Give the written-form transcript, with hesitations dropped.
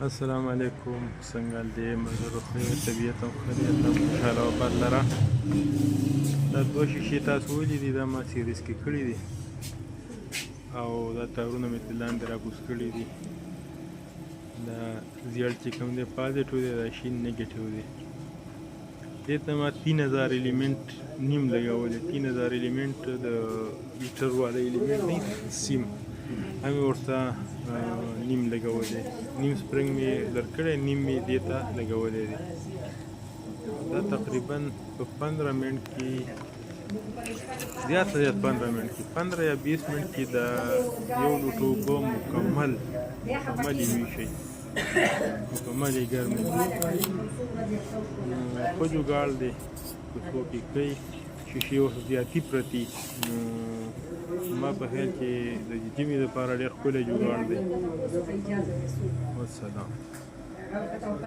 السلام علیکم، څنګه دې مزرو خیر طبیعت او خیریت او خوشحاله او بد لره. دا دوه شیشې تاسو ولیدي، دا ما سیریز کې کړي دي او دا تارونه مې ترې لاندې راکوز کړي دي. دا زیړ چې کوم دی پازیټیو دی، دا شین نیګیټیو دی. دې ته ما 3000 ایلیمنٹ نیم لګولی. 3000 ایلیمنٹ د میټر والا ایلیمنٹ دی، سیم هم ورته نیم لګولی. نیم سپرنګ مې لرکړی، نیم مې دې ته لګولی دی. دا تقریبا په 15 منټ کې، زیات 15 منټ کې، 15 یا 20 منټ کې د یو لوټ اوبه مکمل ویشئ، مکمل یې ګرموي. ښه جوګاړ دی که څوک یې کوي. شیشې اوس زیاتي پرتې، ما په خیال کې د ژمي لپاره ډېر ښکلی جوګاړ دی. والسلام.